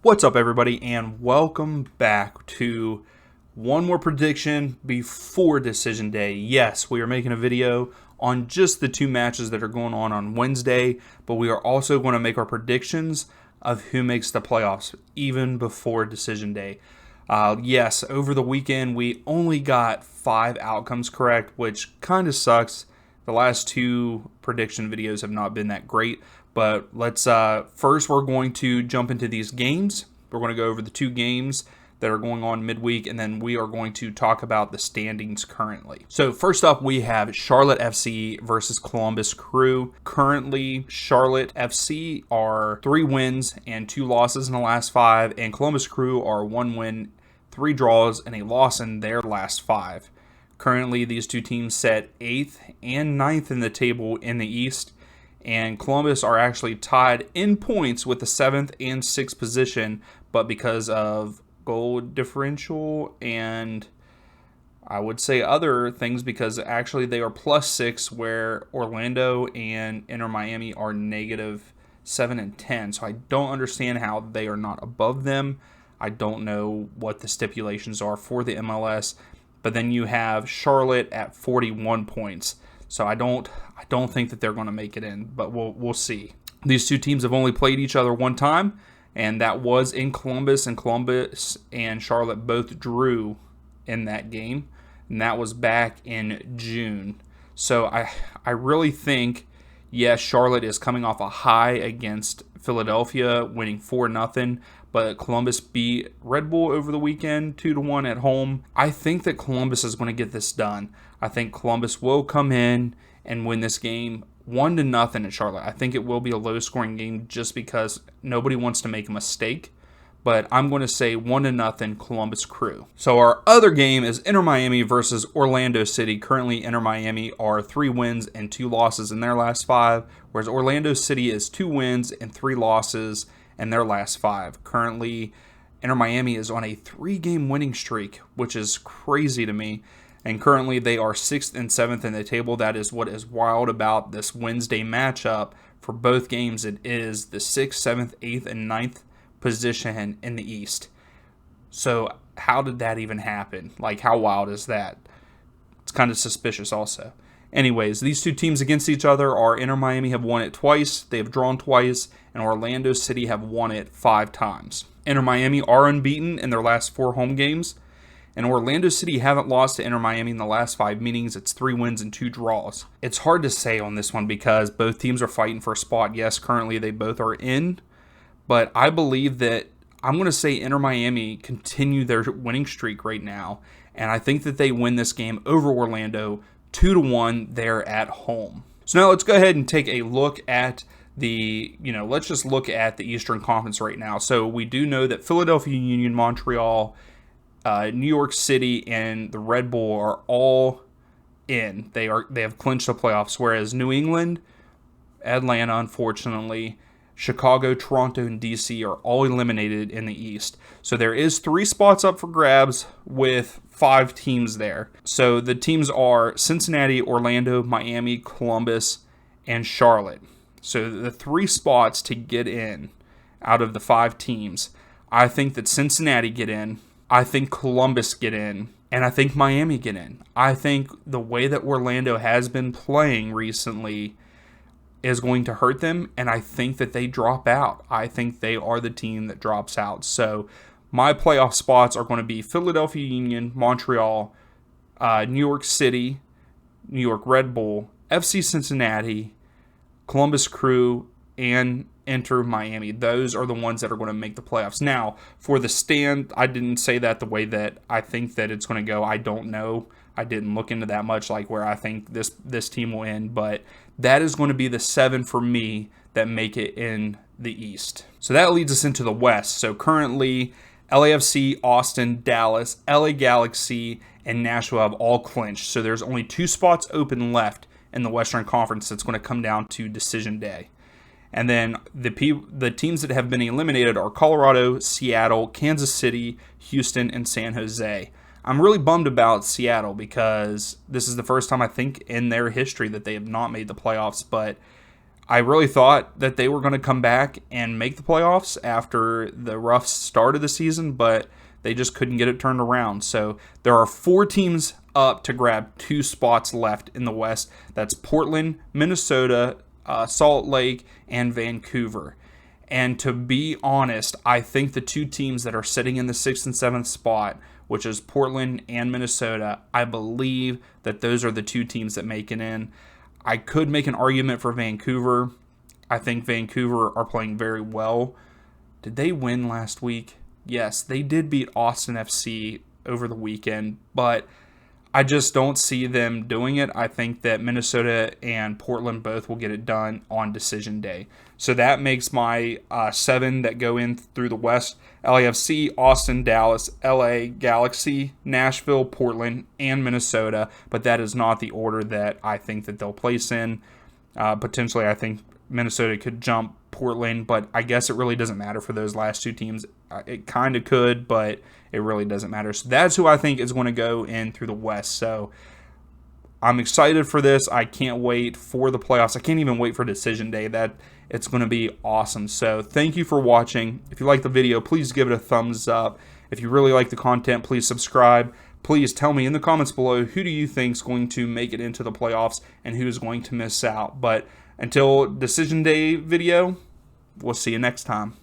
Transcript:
What's up, everybody, and welcome back to one more prediction before Decision Day. Yes, we are making a video on just the two matches that are going on Wednesday, but we are also going to make our predictions of who makes the playoffs even before Decision Day. Yes, over the weekend, we only got 5 outcomes correct, which kind of sucks. The last two prediction videos have not been that great. But let's first we're going to jump into these games. We're going to go over the two games that are going on midweek, and then we are going to talk about the standings currently. So first up, we have Charlotte FC versus Columbus Crew. Currently, Charlotte FC are 3 wins and 2 losses in the last 5, and Columbus Crew are 1 win, 3 draws, and a loss in their last 5. Currently, these two teams set 8th and 9th in the table in the East, and Columbus are actually tied in points with the 7th and 6th position, but because of goal differential and I would say other things, because actually they are +6, where Orlando and Inter Miami are -7 and 10. So I don't understand how they are not above them. I don't know what the stipulations are for the MLS. But then you have Charlotte at 41 points. So I don't think that they're going to make it in, but we'll see. These two teams have only played each other one time, and that was in Columbus, and Columbus and Charlotte both drew in that game, and that was back in June. So I really think, yes, Charlotte is coming off a high against Philadelphia, winning 4-0, but Columbus beat Red Bull over the weekend 2-1 at home. I think that Columbus is going to get this done. I think Columbus will come in and win this game 1-0 at Charlotte. I think it will be a low-scoring game just because nobody wants to make a mistake. But I'm going to say 1-0 Columbus Crew. So our other game is Inter Miami versus Orlando City. Currently, Inter Miami are 3 wins and 2 losses in their last 5, whereas Orlando City is 2 wins and 3 losses in their last 5. Currently, Inter Miami is on a 3-game winning streak, which is crazy to me. And currently, they are 6th and 7th in the table. That is what is wild about this Wednesday matchup. For both games, it is the 6th, 7th, 8th, and 9th position in the East. So how did that even happen? Like, how wild is that? It's kind of suspicious also. Anyways, these two teams against each other are Inter Miami have won it twice, they have drawn twice, and Orlando City have won it 5 times. Inter Miami are unbeaten in their last 4 home games, and Orlando City haven't lost to Inter Miami in the last 5 meetings. It's 3 wins and 2 draws. It's hard to say on this one because both teams are fighting for a spot. Yes, currently they both are in, but I believe that I'm going to say Inter Miami continue their winning streak right now, and I think that they win this game over Orlando 2-1 there at home. So now let's go ahead and take a look at let's just look at the Eastern Conference right now. So we do know that Philadelphia Union, Montreal, New York City, and the Red Bull are all in. They have clinched the playoffs, whereas New England, Atlanta, unfortunately, Chicago, Toronto, and DC are all eliminated in the East. So there is 3 spots up for grabs with 5 teams there. So the teams are Cincinnati, Orlando, Miami, Columbus, and Charlotte. So the 3 spots to get in out of the 5 teams, I think that Cincinnati get in, I think Columbus get in, and I think Miami get in. I think the way that Orlando has been playing recently is going to hurt them, and I think that they drop out. I think they are the team that drops out. So my playoff spots are going to be Philadelphia Union, Montreal, New York City, New York Red Bull, FC Cincinnati, Columbus Crew, and Inter Miami. Those are the ones that are going to make the playoffs. Now, for the stand, I didn't say that the way that I think that it's going to go. I don't know. I didn't look into that much, like where I think this team will end, but that is going to be the 7 for me that make it in the East. So that leads us into the West. So currently, LAFC, Austin, Dallas, LA Galaxy, and Nashville have all clinched. So there's only 2 spots open left in the Western Conference that's going to come down to Decision Day. And then the teams that have been eliminated are Colorado, Seattle, Kansas City, Houston, and San Jose. I'm really bummed about Seattle because this is the first time I think in their history that they have not made the playoffs, but I really thought that they were going to come back and make the playoffs after the rough start of the season, but they just couldn't get it turned around. So there are 4 teams up to grab 2 spots left in the West. That's Portland, Minnesota, Salt Lake, and Vancouver. And to be honest, I think the 2 teams that are sitting in the 6th and 7th spot, which is Portland and Minnesota, I believe that those are the 2 teams that make it in. I could make an argument for Vancouver. I think Vancouver are playing very well. Did they win last week? Yes, they did beat Austin FC over the weekend, but I just don't see them doing it. I think that Minnesota and Portland both will get it done on decision day. So that makes my 7 that go in through the West: LAFC, Austin, Dallas, LA, Galaxy, Nashville, Portland, and Minnesota. But that is not the order that I think that they'll place in. Potentially, I think Minnesota could jump Portland, but I guess it really doesn't matter for those last 2 teams. It kind of could, but it really doesn't matter. So that's who I think is going to go in through the West. So I'm excited for this. I can't wait for the playoffs. I can't even wait for decision day. That it's going to be awesome. So thank you for watching. If you like the video, please give it a thumbs up. If you really like the content, please subscribe. Please tell me in the comments below, who do you think is going to make it into the playoffs and who is going to miss out. But until decision day video, we'll see you next time.